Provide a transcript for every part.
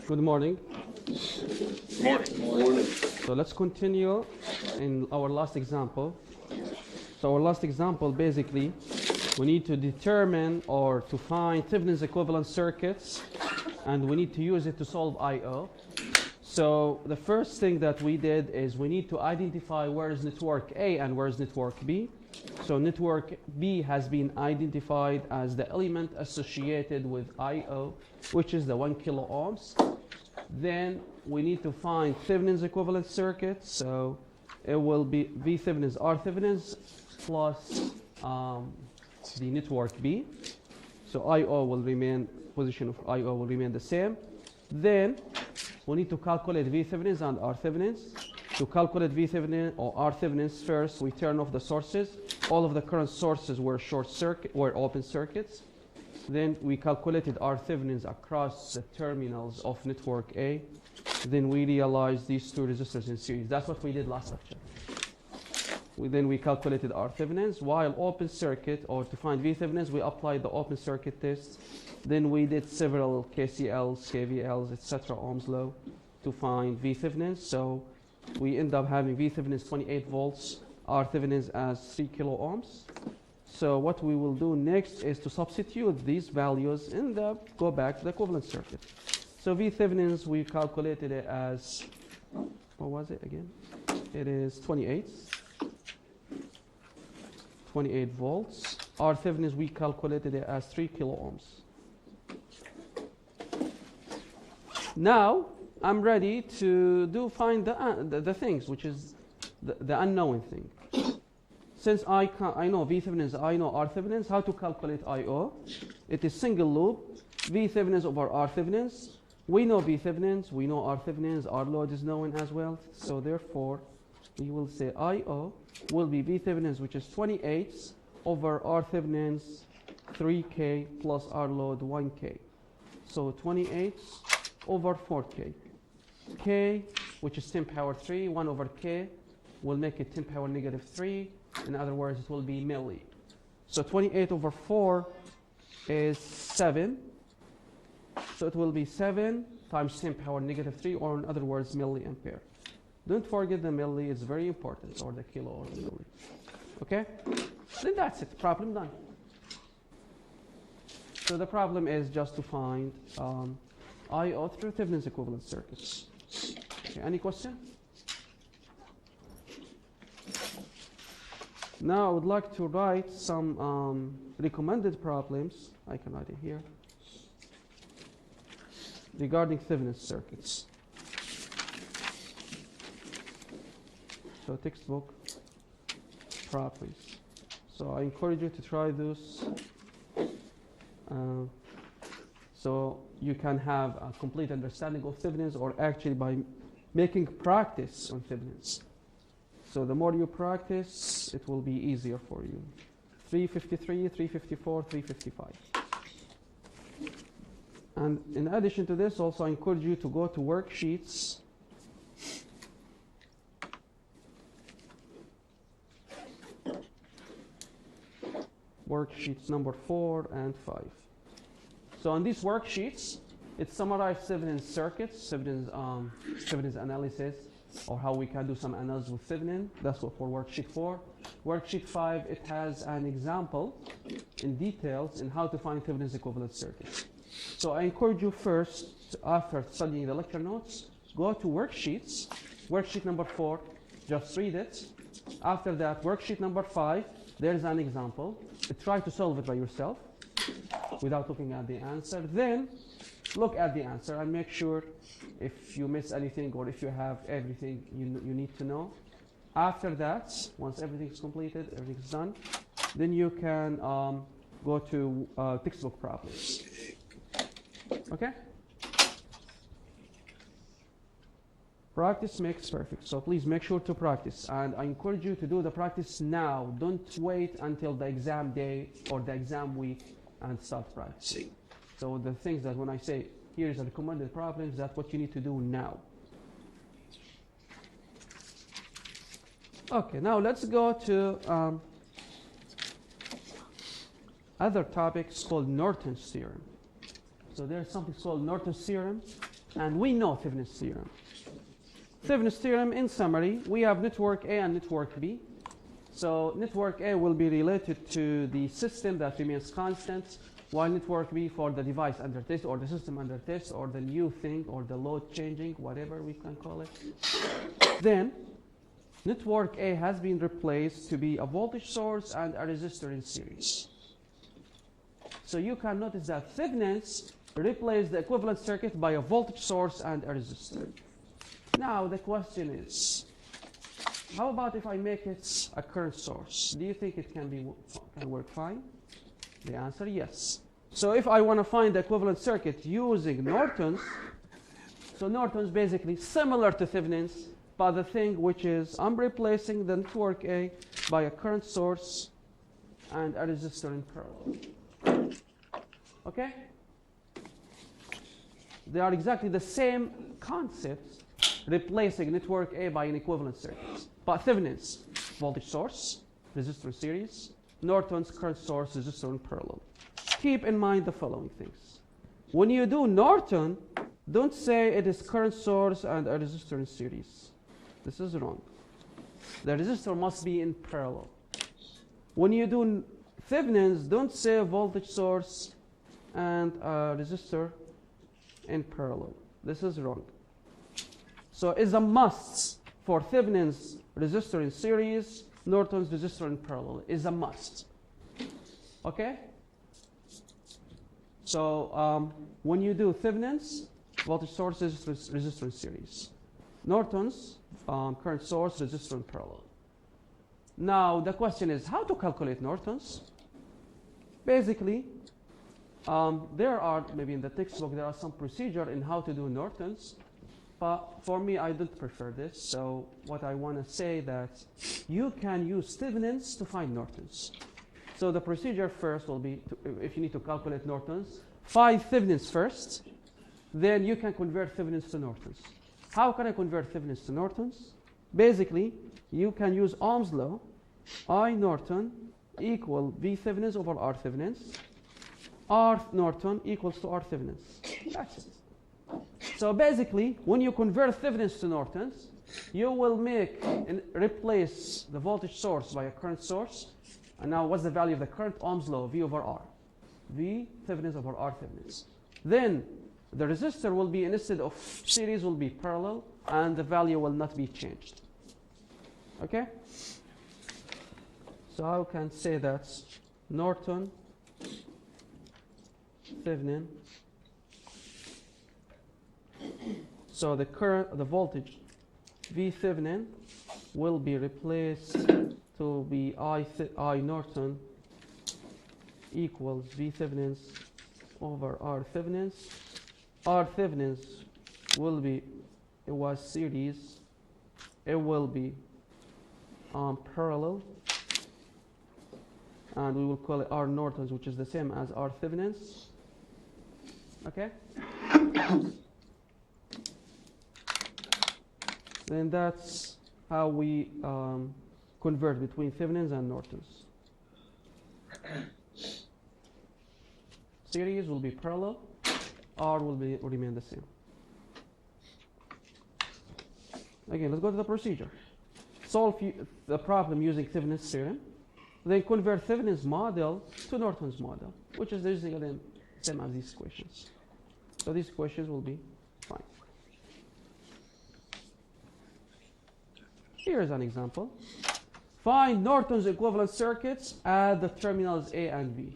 Good morning. Morning. So let's continue in our last example. So our last example, basically, we need to determine or to find Thévenin's equivalent circuits, and we need to use it to solve I/O. So the first thing that we did is we need to identify where is network A and where is network B. So network B has been identified as the element associated with I/O, which is the 1 kilo ohms. Then we need to find Thévenin's equivalent circuit. So it will be V Thévenin's R Thévenin's plus the network B. So I/O will remain, position of I/O will remain the same. Then we need to calculate V Thévenin's and R Thévenin's. To calculate V Thévenin or R Thévenin's, first we turn off the sources. All of the current sources were were open circuits. Then we calculated R Thévenin's across the terminals of network A. Then we realized these two resistors in series. That's what we did last lecture. Then we calculated R Thévenin's while open circuit, or to find V Thévenin's, we applied the open circuit test. Then we did several KCLs, KVLs, etc., Ohm's law to find V Thévenin's. So we end up having V Thévenin's 28 volts, R Thévenin's as 3 kilo ohms. So what we will do next is to substitute these values in the, go back to the equivalent circuit. So V Thévenin's, we calculated it as, what was it again? It is 28 volts. R Thévenin's, we calculated it as 3 kilo ohms. Now I'm ready to find the things, which is the unknown thing. Since I know V Thévenin's, I know R Thévenin's, how to calculate I/O? It is single loop, V Thévenin's over R Thévenin's. We know V Thévenin's, we know R Thévenin's, R load is known as well. So therefore, we will say I/O will be V Thévenin's, which is 28 over R Thévenin's 3K plus R load 1K. So 28 over 4K. K, which is 10 power 3, 1 over K, will make it 10 power negative 3. In other words, it will be milli. So 28 over 4 is 7. So it will be 7 times 10 power negative 3, or in other words, milliampere. Don't forget the milli, it's very important, or the kilo or the milli. Okay? Then that's it, problem done. So the problem is just to find I/O through Thévenin's equivalent circuits. Okay, any question? Now I would like to write some recommended problems. I can write it here. Regarding Thévenin's circuits. So textbook problems. So I encourage you to try those. So you can have a complete understanding of Thévenin's, or actually by making practice on Thévenin's. So the more you practice, it will be easier for you. 353, 354, 355. And in addition to this, also I encourage you to go to worksheets. Worksheets number 4 and 5. So on these worksheets, it summarizes Thévenin's circuits, Thévenin's analysis, or how we can do some analysis with Thévenin. That's what for worksheet 4. Worksheet 5, it has an example in details in how to find Thévenin's equivalent circuits. So I encourage you first, after studying the lecture notes, go to worksheets. Worksheet number 4, just read it. After that, worksheet number 5, there's an example. Try to solve it by yourself without looking at the answer. Then look at the answer and make sure if you miss anything or if you have everything you need to know. After that, once everything is completed, everything is done, then you can go to textbook problems. Okay? Practice makes perfect, so please make sure to practice. And I encourage you to do the practice now. Don't wait until the exam day or the exam week and start practicing. So the things that when I say, here's a recommended problems, that's what you need to do now. Okay, now let's go to other topics called Norton's theorem. So there's something called Norton's theorem. And we know Thévenin's theorem. Thévenin's theorem, in summary, we have network A and network B. So network A will be related to the system that remains constant, while network B for the device under test, or the system under test, or the new thing, or the load changing, whatever we can call it. Then, network A has been replaced to be a voltage source and a resistor in series. So you can notice that Thévenin's replaced the equivalent circuit by a voltage source and a resistor. Now the question is, how about if I make it a current source? Do you think it can work fine? The answer, yes. So if I want to find the equivalent circuit using Norton's, so Norton's basically similar to Thévenin's, but the thing which is I'm replacing the network A by a current source and a resistor in parallel. Okay? They are exactly the same concepts, replacing network A by an equivalent circuit. But Thévenin's voltage source, resistor in series, Norton's current source, resistor in parallel. Keep in mind the following things. When you do Norton, don't say it is current source and a resistor in series. This is wrong. The resistor must be in parallel. When you do Thévenin's, don't say voltage source and a resistor in parallel. This is wrong. So it's a must for Thévenin's resistor in series, Norton's resistor in parallel is a must. Okay? So when you do Thévenin's, voltage source, resistor in series. Norton's current source, resistor in parallel. Now the question is how to calculate Norton's. Basically, there are, maybe in the textbook, there are some procedure in how to do Norton's. But for me, I don't prefer this. So what I want to say that you can use Thévenin's to find Norton's. So the procedure first will be, if you need to calculate Norton's, find Thévenin's first. Then you can convert Thévenin's to Norton's. How can I convert Thévenin's to Norton's? Basically, you can use Ohm's law. I Norton equal V Thévenin's over R Thévenin's. R Norton equals to R Thévenin's. That's it. So basically, when you convert Thévenin's to Norton's, you will make and replace the voltage source by a current source. And now what's the value of the current? Ohm's law, V over R. V Thévenin's over R Thévenin's. Then the resistor will be, instead of series, will be parallel, and the value will not be changed. Okay? So I can say that Norton, Thévenin. So the current, the voltage V Thévenin will be replaced to be I Norton equals V Thévenin's over R Thévenin's. R Thévenin's will be, it was series, it will be parallel, and we will call it R Norton's, which is the same as R Thévenin's. Okay? Then that's how we convert between Thévenin's and Norton's. Series will be parallel, R will remain the same. Again, let's go to the procedure. Solve the problem using Thévenin's theorem. Then convert Thévenin's model to Norton's model, which is basically the same as these equations. So these equations will be fine. Here's an example. Find Norton's equivalent circuits at the terminals A and B.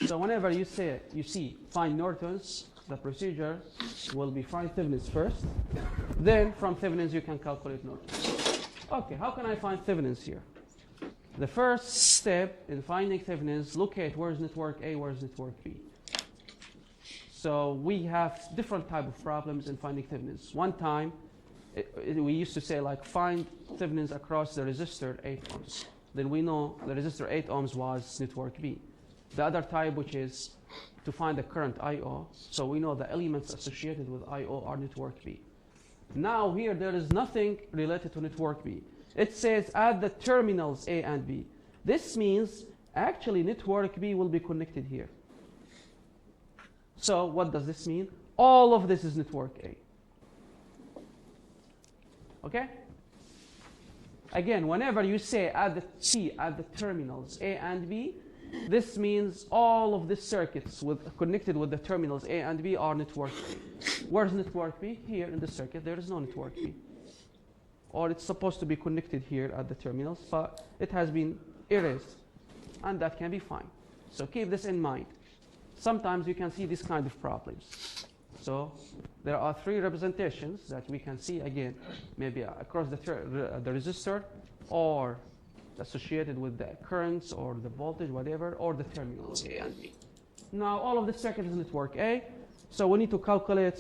So whenever you see find Norton's, the procedure will be find Thévenin's first. Then from Thévenin's you can calculate Norton's. Okay, how can I find Thévenin's here? The first step in finding Thévenin's, locate where's network A, where's network B. So we have different type of problems in finding Thévenin's. One time, we used to say like find Thévenin's across the resistor 8 ohms. Then we know the resistor 8 ohms was network B. The other type, which is to find the current I/O, so we know the elements associated with I/O are network B. Now here there is nothing related to network B. It says at the terminals A and B. This means actually network B will be connected here. So what does this mean? All of this is network A. Okay? Again, whenever you say at the terminals A and B, this means all of these circuits connected with the terminals A and B are network A. Where's network B? Here in the circuit, there is no network B. Or it's supposed to be connected here at the terminals, but it has been erased. And that can be fine. So keep this in mind. Sometimes you can see this kind of problems. So there are three representations that we can see again, maybe across the resistor, or associated with the currents or the voltage, whatever, or the terminals A and B. Now all of the circuit is network A, so we need to calculate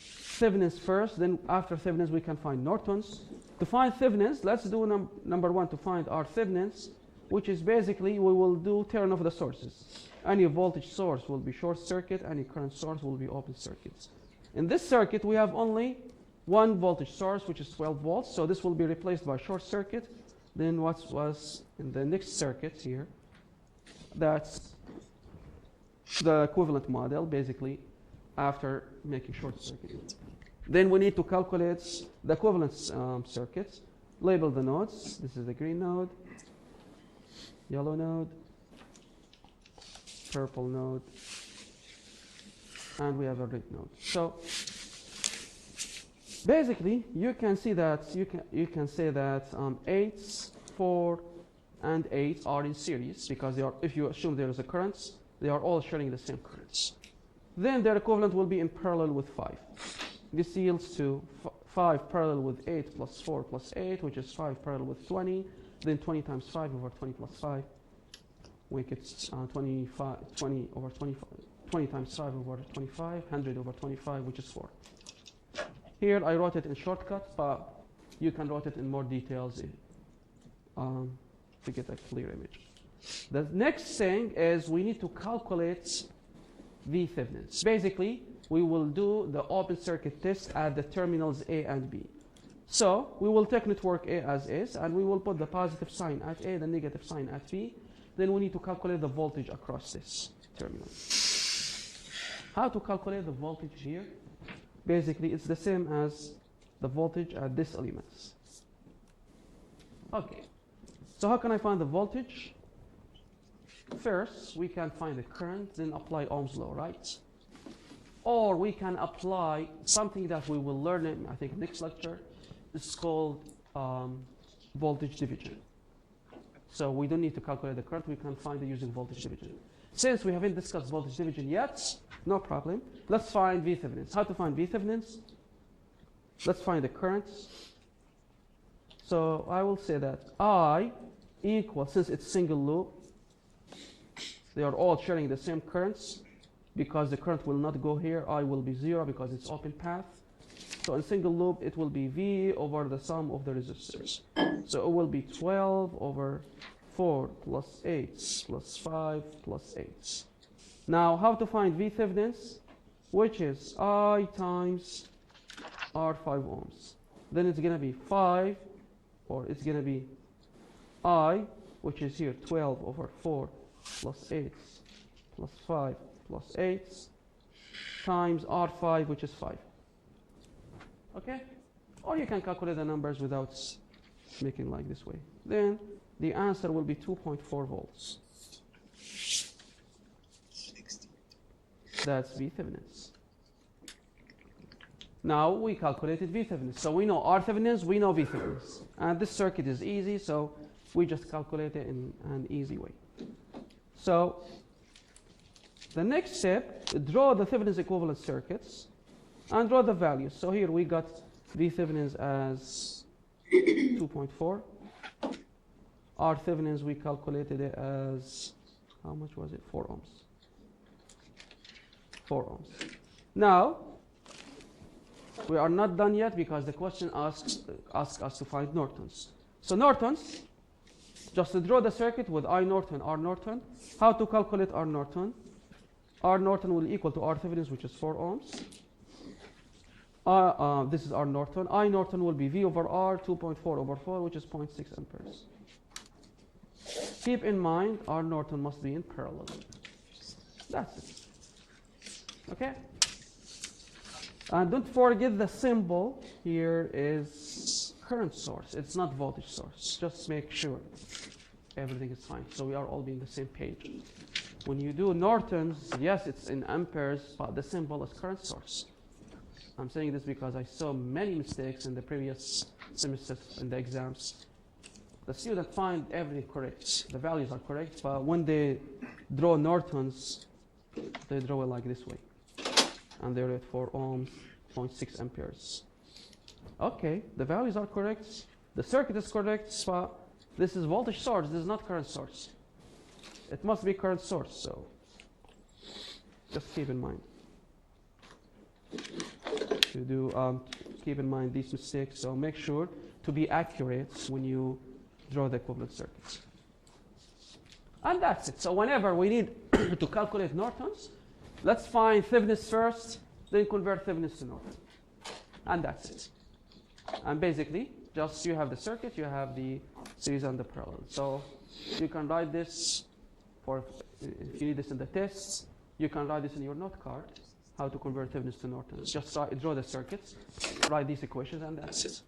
Thévenin's first, then after Thévenin's we can find Norton's. To find Thévenin's, let's do number one to find our Thévenin's, which is basically we will do turn off the sources. Any voltage source will be short circuit, any current source will be open circuit. In this circuit we have only one voltage source, which is 12 volts, so this will be replaced by short circuit. Then what was in the next circuit here, that's the equivalent model basically after making short circuit. Then we need to calculate the equivalence circuits, label the nodes. This is the green node, yellow node, purple node, and we have a red node. So basically, you can see that you can say that 8, 4, and 8 are in series because they are. If you assume there is a current, they are all sharing the same currents. Then their equivalent will be in parallel with 5. This yields to 5 parallel with 8 plus 4 plus 8, which is 5 parallel with 20. Then 20 times 5 over 20 plus 5, we get 20 over 25. 20 times 5 over 25, 100 over 25, which is 4. Here I wrote it in shortcut, but you can write it in more details to get a clear image. The next thing is we need to calculate V Thévenin's. Basically, we will do the open circuit test at the terminals A and B. So we will take network A as is, and we will put the positive sign at A, the negative sign at B. Then we need to calculate the voltage across this terminal. How to calculate the voltage here? Basically, it's the same as the voltage at this element. Okay, so how can I find the voltage? First, we can find the current, then apply Ohm's law, right? Or we can apply something that we will learn in, I think, next lecture. It's called voltage division. So we don't need to calculate the current, we can find it using voltage division. Since we haven't discussed voltage division yet, no problem. Let's find V Thévenin's. How to find V Thévenin's? Let's find the currents. So I will say that I equals, since it's single loop, they are all sharing the same currents. Because the current will not go here, I will be 0 because it's open path. So in single loop, it will be V over the sum of the resistors. So it will be 12 over 4 plus 8 plus 5 plus 8. Now, how to find V Thévenin's? Which is I times R5 ohms. Then it's going to be 5, or it's going to be I, which is here 12 over 4 plus 8 plus 5 plus 8 times R5, which is 5. Okay? Or you can calculate the numbers without making like this way. Then the answer will be 2.4 volts. That's V Thévenin's. Now we calculated V Thévenin's. So we know R Thévenin's, we know V Thévenin's. And this circuit is easy, so we just calculate it in an easy way. So the next step, draw the Thévenin's equivalent circuits and draw the values. So here we got V Thévenin's as 2.4. R Thévenin's, we calculated it as, how much was it? 4 ohms. 4 ohms. Now, we are not done yet because the question asks us to find Norton's. So Norton's, just to draw the circuit with I Norton, R Norton. How to calculate R Norton? R Norton will equal to R Thévenin's, which is 4 ohms. This is R Norton. I Norton will be V over R, 2.4 over 4, which is 0.6 amperes. Keep in mind, R Norton must be in parallel. That's it. Okay? And don't forget the symbol here is current source. It's not voltage source. Just make sure everything is fine. So we are all being the same page. When you do Norton's, yes, it's in amperes, but the symbol is current source. I'm saying this because I saw many mistakes in the previous semesters in the exams. The student find everything correct. The values are correct, but when they draw Norton's, they draw it like this way. And they're at 4 ohms, 0.6 amperes. Okay, the values are correct. The circuit is correct, but this is voltage source. This is not current source. It must be current source, so just keep in mind. Keep in mind these mistakes, so make sure to be accurate when you draw the equivalent circuits. And that's it. So whenever we need to calculate Norton's, let's find Thévenin's first, then convert Thévenin's to Norton. And that's it. And basically, just you have the circuit, you have the series and the parallel. So you can write this for, if you need this in the tests, you can write this in your note card, how to convert Thévenin's to Norton. Just draw the circuits, write these equations, and that's it.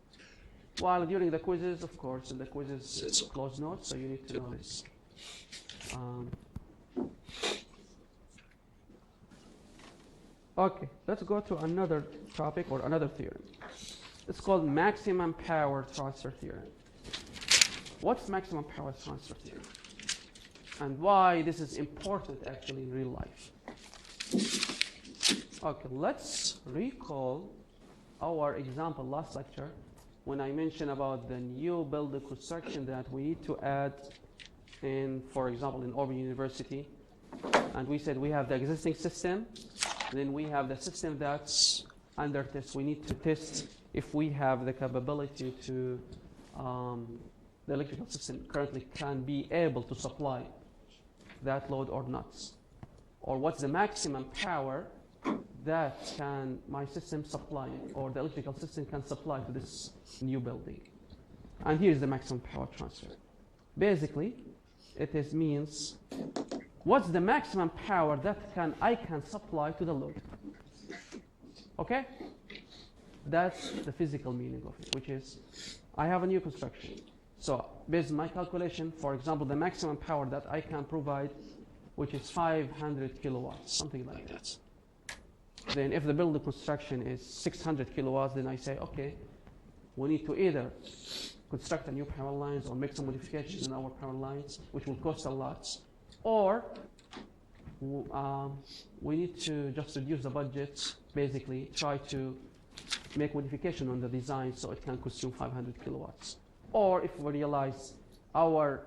While during the quizzes, of course, in the quizzes it's closed notes, so you need to know this. Okay, let's go to another topic or another theorem. It's called maximum power transfer theorem. What's maximum power transfer theorem? And why this is important actually in real life. Okay, let's recall our example last lecture when I mentioned about the new building construction that we need to add in, for example, in Auburn University. And we said we have the existing system, then we have the system that's under test. We need to test if we have the capability to, the electrical system currently can be able to supply that load or not. Or what's the maximum power that can my system supply, or the electrical system can supply to this new building. And here's the maximum power transfer. Basically, it means what's the maximum power that I can supply to the load. Okay? That's the physical meaning of it, which is I have a new construction. So based on my calculation, for example, the maximum power that I can provide, which is 500 kilowatts, something like that. Then if the building construction is 600 kilowatts, then I say, okay, we need to either construct a new power lines or make some modifications in our power lines, which will cost a lot, or we need to just reduce the budget, basically try to make modification on the design so it can consume 500 kilowatts. Or if we realize our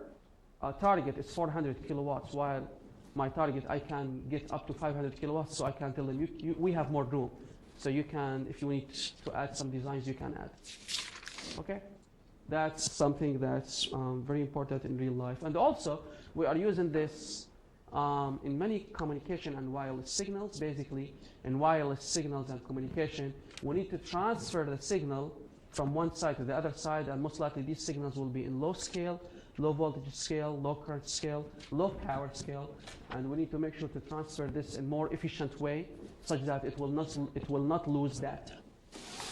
target is 400 kilowatts, while my target I can get up to 500 kilowatts, so I can tell them we have more room. So you can, if you need to add some designs, you can add. Okay? That's something that's very important in real life. And also, we are using this in many communication and wireless signals. Basically, in wireless signals and communication, we need to transfer the signal from one side to the other side, and most likely these signals will be in low scale, low voltage scale, low current scale, low power scale, and we need to make sure to transfer this in more efficient way such that it will not lose data.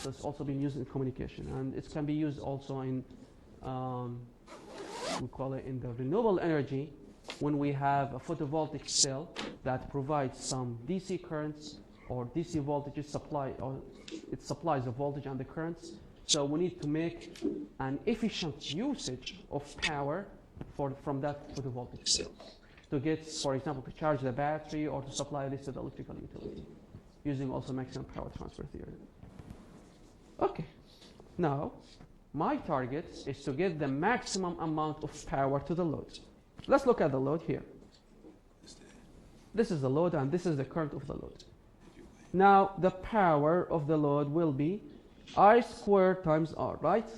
So it's also been used in communication, and it can be used also in we call it in the renewable energy, when we have a photovoltaic cell that provides some DC currents or DC voltage supply, or it supplies the voltage and the currents. So we need to make an efficient usage of power from that photovoltaic cell to get, for example, to charge the battery or to supply this to the electrical utility, using also maximum power transfer theory. Okay, now my target is to get the maximum amount of power to the load. Let's look at the load here. This is the load and this is the current of the load. Now the power of the load will be I squared times R, right?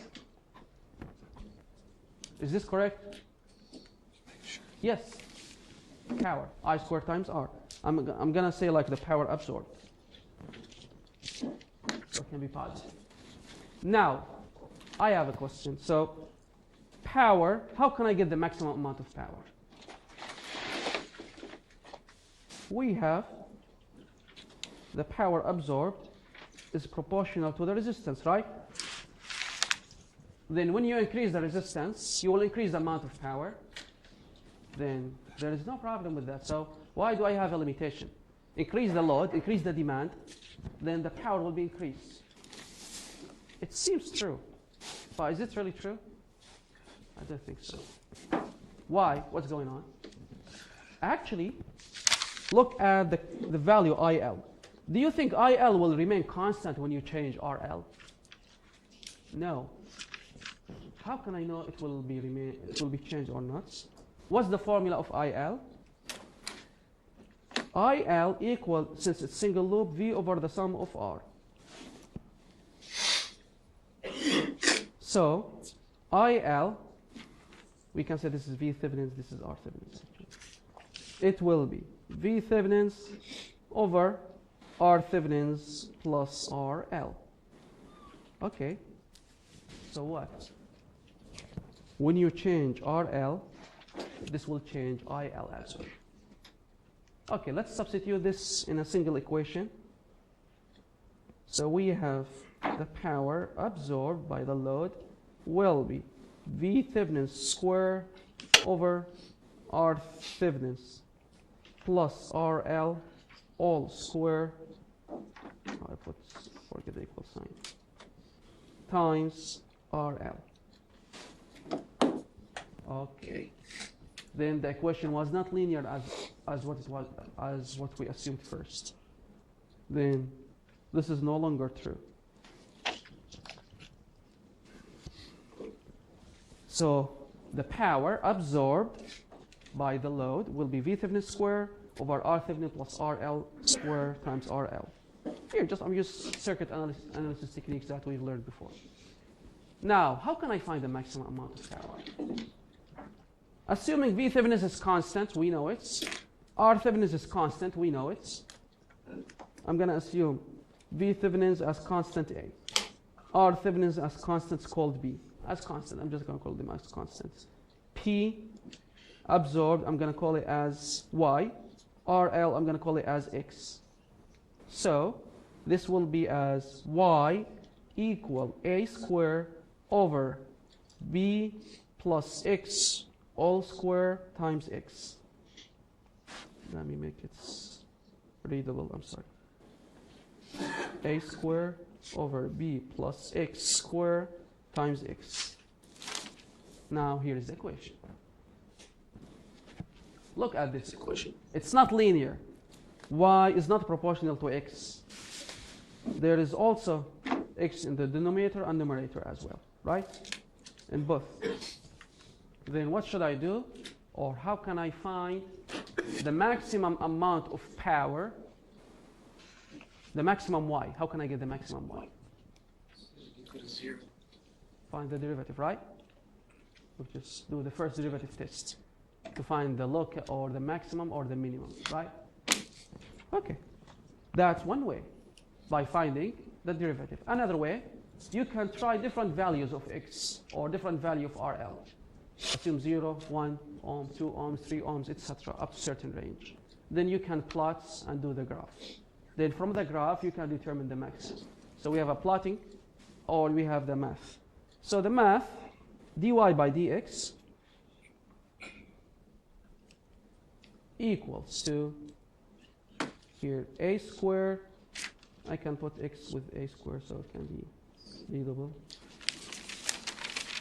Is this correct? Yes. Power, I squared times R. I'm gonna say like the power absorbed. So it can be positive. Now, I have a question. So, power, how can I get the maximum amount of power? We have the power absorbed is proportional to the resistance, right? Then when you increase the resistance, you will increase the amount of power. Then there is no problem with that. So why do I have a limitation? Increase the load, increase the demand, then the power will be increased. It seems true, but is it really true? I don't think so. Why? What's going on? Actually, look at the value IL. Do you think IL will remain constant when you change RL? No. How can I know it will be changed or not? What's the formula of IL? IL equal, since it's single loop, V over the sum of R. So, IL, we can say this is V Thévenin, this is R Thévenin. It will be V Thévenin over R Thévenin plus RL. Okay. So what? When you change RL, this will change IL as well. Okay, let's substitute this in a single equation. So we have the power absorbed by the load will be V Thévenin square over R Thévenin plus RL all square, forget the equal sign, times RL. Okay. Then the equation was not linear as what we assumed first. Then this is no longer true. So the power absorbed by the load will be V Thévenin square over R Thévenin plus RL square times RL. Here, I'm using circuit analysis techniques that we've learned before. Now, how can I find the maximum amount of power? Assuming V Thévenin is constant, we know it. R Thévenin is constant, we know it. I'm going to assume V Thévenin as constant A. R Thévenin as constants called B. As constant, I'm just going to call them as constants. P absorbed, I'm going to call it as Y. RL, I'm going to call it as X. So this will be as Y equal A square over B plus X all square times X. Let me make it readable, I'm sorry. A square over B plus X square times X. Now here is the equation. Look at this equation. It's not linear. Y is not proportional to X. There is also X in the denominator and numerator as well, right? In both. Then what should I do? Or how can I find the maximum amount of power, the maximum Y? How can I get the maximum Y? Equal to 0. Find the derivative, right? We'll just do the first derivative test to find the local or the maximum or the minimum, right? Okay. That's one way, by finding the derivative. Another way, you can try different values of X or different value of RL. Assume 0, 1 ohm, 2 ohms, 3 ohms, etc. up to a certain range. Then you can plot and do the graph. Then from the graph, you can determine the maximum. So we have a plotting or we have the math. So the math, dy by dx equals to, here, a square. I can put x with a square so it can be readable.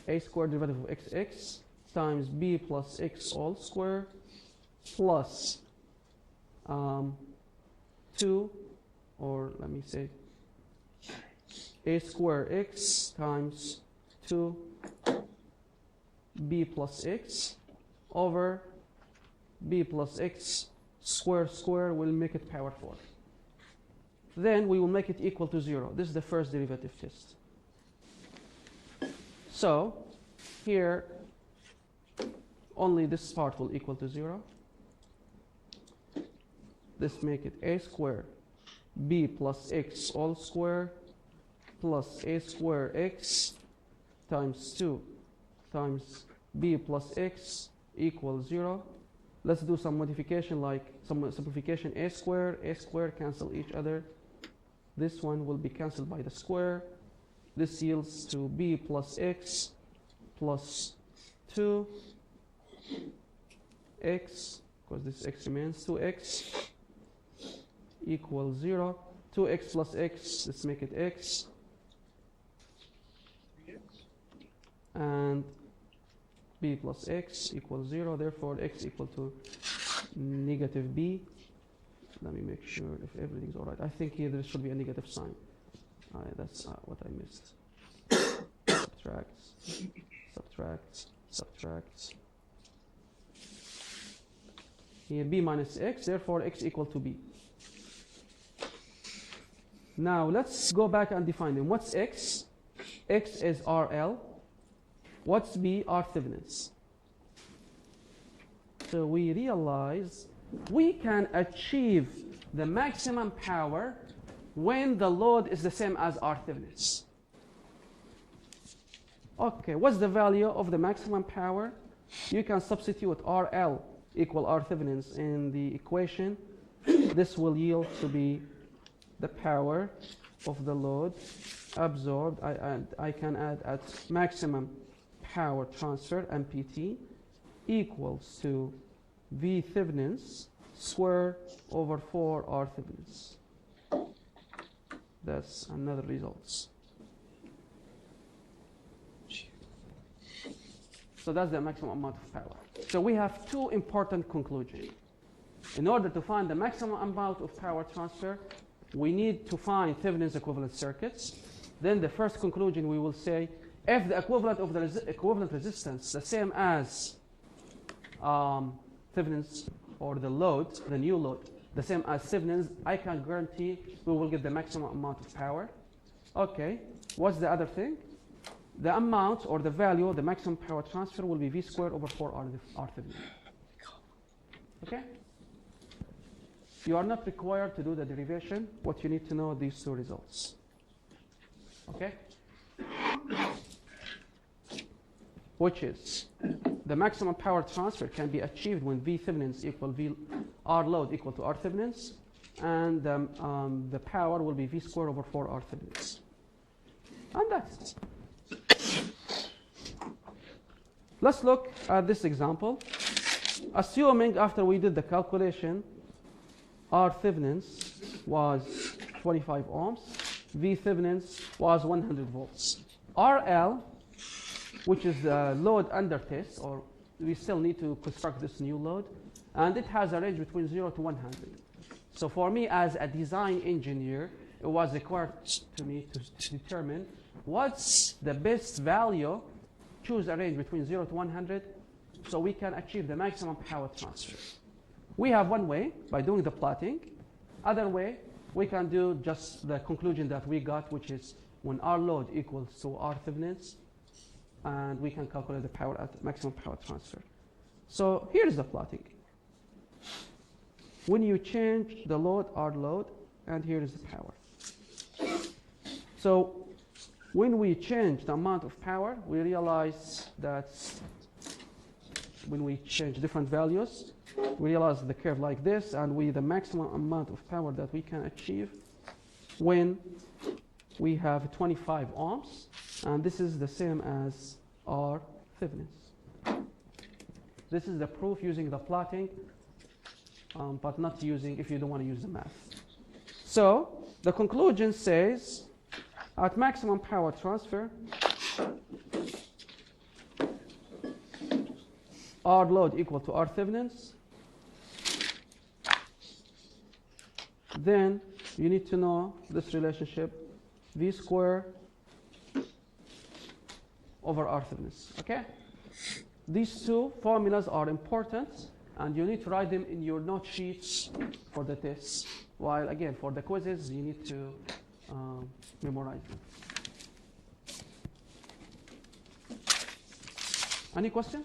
A square derivative of xx times b plus x all square plus 2, or let me say a square x times 2 b plus x over b plus x square square will make it power 4. Then we will make it equal to 0. This is the first derivative test. So here only this part will equal to 0. This make it a square b plus x all square plus a square x times 2 times b plus x equals 0. Let's do some modification, like some simplification. A square cancel each other. This one will be cancelled by the square. This yields to b plus x plus 2x, because this x remains, 2x equals 0. 2x plus x, let's make it x. And b plus x equals 0, therefore x equal to negative b. Let me make sure if everything's all right. I think here there should be a negative sign. That's what I missed. Subtracts, subtracts, subtracts. Here b minus x, therefore x equal to b. Now let's go back and define them. What's x? X is RL. What's b? R Thevenins. So we realize we can achieve the maximum power when the load is the same as R Thevenins. Okay, what's the value of the maximum power? You can substitute RL equal R Thevenins in the equation. This will yield to be the power of the load absorbed. I can add at maximum power transfer, MPT, equals to V Thevenins squared over 4 R Thevenins. That's another result. So that's the maximum amount of power. So we have two important conclusions. In order to find the maximum amount of power transfer, we need to find Thevenin's equivalent circuits. Then the first conclusion we will say, if the equivalent of the equivalent resistance the same as Thevenin's, or the load, the new load, the same as Thevenin's, I can guarantee we will get the maximum amount of power. Okay, what's the other thing? The amount or the value, the maximum power transfer will be V squared over 4 R Thevenin. Okay? You are not required to do the derivation. What you need to know are these two results. Okay? Which is the maximum power transfer can be achieved when V Thevenins equal V R load equal to R Thevenins, and the power will be V squared over 4 R Thevenins. And that's it. Let's look at this example. Assuming after we did the calculation, R Thevenins was 25 ohms, V Thevenins was 100 volts. RL, which is the load under test, or we still need to construct this new load, and it has a range between 0 to 100. So for me as a design engineer, it was required to me to determine what's the best value, choose a range between 0 to 100, so we can achieve the maximum power transfer. We have one way, by doing the plotting. Other way, we can do just the conclusion that we got, which is when R load equals to R Thevenins, and we can calculate the power at maximum power transfer. So here is the plotting. When you change the load, R load, and here is the power. So when we change the amount of power, we realize that when we change different values, we realize the curve like this, and the maximum amount of power that we can achieve when we have 25 ohms, and this is the same as R Thevenins. This is the proof using the plotting, but not using if you don't want to use the math. So the conclusion says at maximum power transfer, R load equal to R Thevenins. Then you need to know this relationship, V squared over R Thevenins. Okay? These two formulas are important, and you need to write them in your note sheets for the tests. While again, for the quizzes, you need to memorize them. Any question?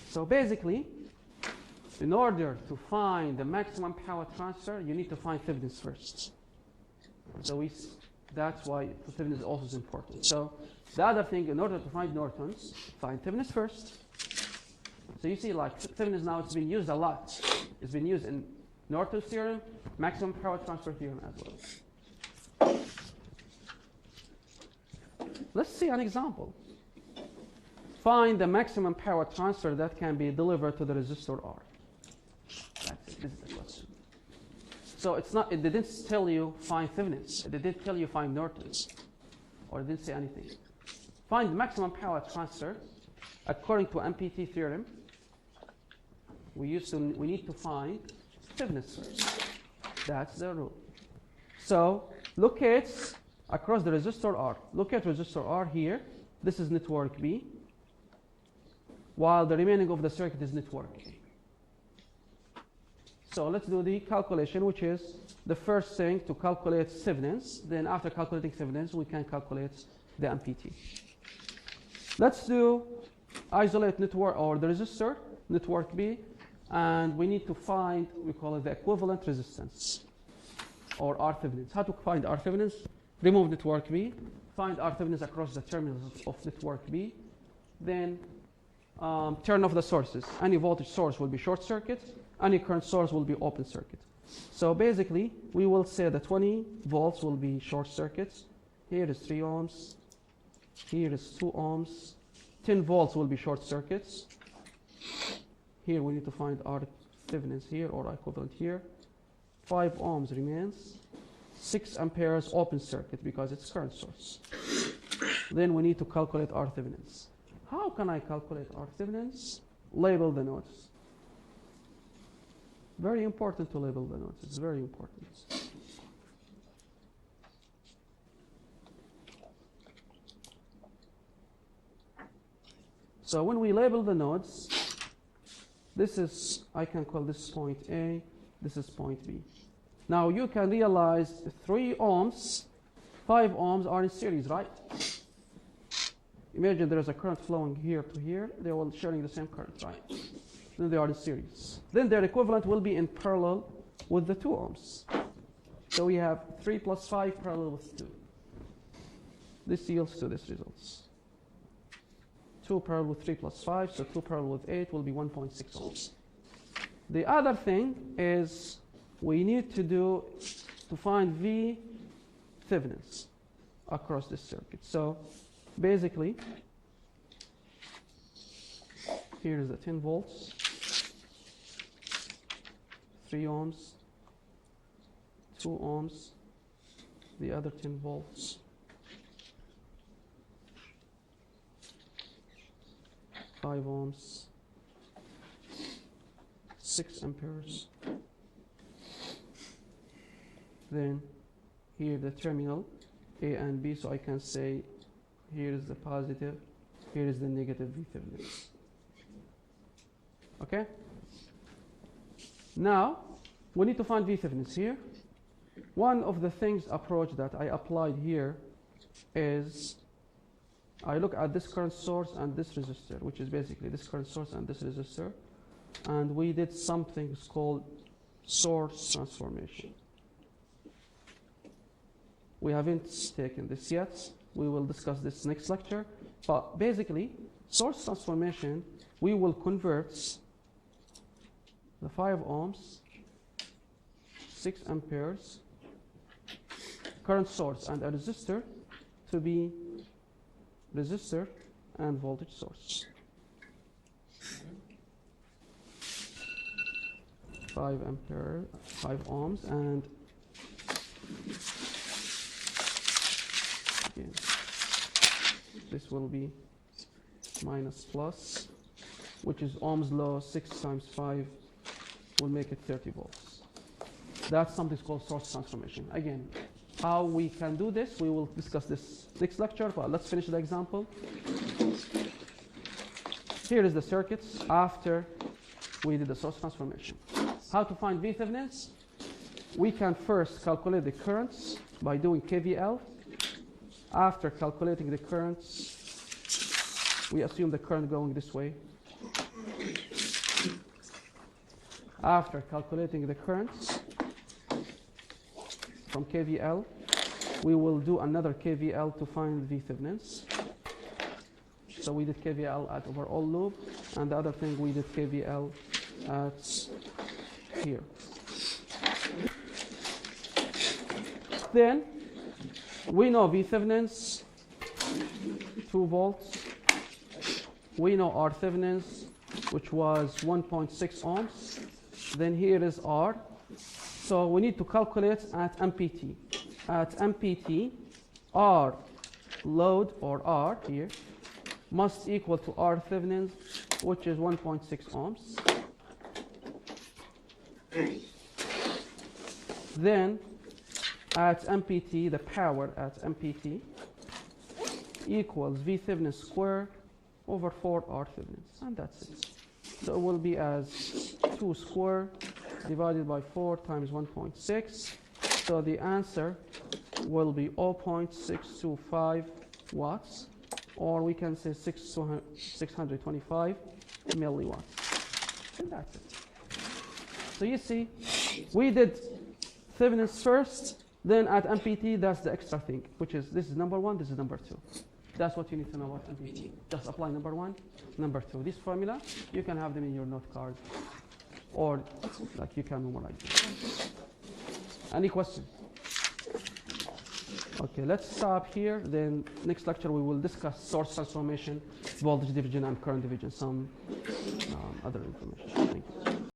So basically, in order to find the maximum power transfer, you need to find Thevenins first. So that's why Thevenins also is important. So the other thing, in order to find Nortons, find Thevenins first. So you see, like Thevenins now, it's been used a lot. It's been used in Norton's theorem, maximum power transfer theorem as well. Let's see an example. Find the maximum power transfer that can be delivered to the resistor R. This is the question. So it didn't tell you find Thévenin. It didn't tell you find Norton's. Or it didn't say anything. Find the maximum power transfer according to MPT theorem. We need to find Thévenin's first. That's the rule. So locate across the resistor R. Look at resistor R here. This is network B, while the remaining of the circuit is network A. So let's do the calculation, which is the first thing to calculate Thévenin's. Then after calculating Thévenin's, we can calculate the MPT. Let's do isolate network or the resistor, network B, and we need to find, we call it the equivalent resistance, or R Thévenin's. How to find R Thévenin's? Remove network B, find R Thévenin's across the terminals of network B, then turn off the sources. Any voltage source will be short circuit, any current source will be open circuit. So basically, we will say the 20 volts will be short circuits. Here is 3 ohms, here is 2 ohms, 10 volts will be short circuits. Here we need to find R Thévenin's here or equivalent here. 5 ohms remains. 6 amperes open circuit because it's current source. Then we need to calculate R Thévenin's. How can I calculate R Thévenin's? Label the nodes. Very important to label the nodes. It's very important. So when we label the nodes, this is, I can call this point A, this is point B. Now you can realize 3 ohms, 5 ohms are in series, right? Imagine there is a current flowing here to here. They're all sharing the same current, right? Then they are in series. Then their equivalent will be in parallel with the 2 ohms. So we have 3 plus 5 parallel with 2. This yields to this results. 2 parallel with 3 plus 5, so 2 parallel with 8 will be 1.6 ohms. The other thing is we need to find V Thévenin's across this circuit. So basically, here is the 10 volts, 3 ohms, 2 ohms, the other 10 volts, 5 ohms, 6 amperes. Then here the terminal A and B, so I can say here is the positive, here is the negative V Thévenin's. Okay? Now, we need to find V Thévenin's here. One of the things approach that I applied here is I look at this current source and this resistor, which is basically this current source and this resistor, and we did something called source transformation. We haven't taken this yet. We will discuss this next lecture. But basically, source transformation, we will convert the 5 ohms, 6 amperes, current source and a resistor to be resistor and voltage source. 5 ampere, 5 ohms, and again, this will be minus plus, which is Ohm's law. 6 times 5 will make it 30 volts. That's something called source transformation. Again, how we can do this, we will discuss this next lecture, but let's finish the example. Here is the circuits after we did the source transformation. How to find V Thévenin's? We can first calculate the currents by doing KVL. After calculating the currents, we assume the current going this way. After calculating the currents from KVL, we will do another KVL to find V Thévenin's. So we did KVL at overall loop, and the other thing we did KVL at here. Then we know V Thevenin's 2 volts. We know R Thevenin's, which was 1.6 ohms. Then here is R. So we need to calculate at MPT. At MPT, R load, or R here, must equal to R Thevenin's, which is 1.6 ohms. Then at MPT, the power at MPT equals V Thevenin squared over 4 R Thevenin's, and that's it. So it will be as 2 squared divided by 4 times 1.6. So the answer will be 0.625 watts, or we can say 625 milliwatts. And that's it. So you see, we did Thevenin's first, then at MPT, that's the extra thing, which is this is number 1, this is number 2. That's what you need to know about MPT. Just apply number 1, number 2. This formula, you can have them in your note card, or like you can memorize it. Any question? Okay, let's stop here. Then next lecture we will discuss source transformation, voltage division, and current division, some other information. Thank you.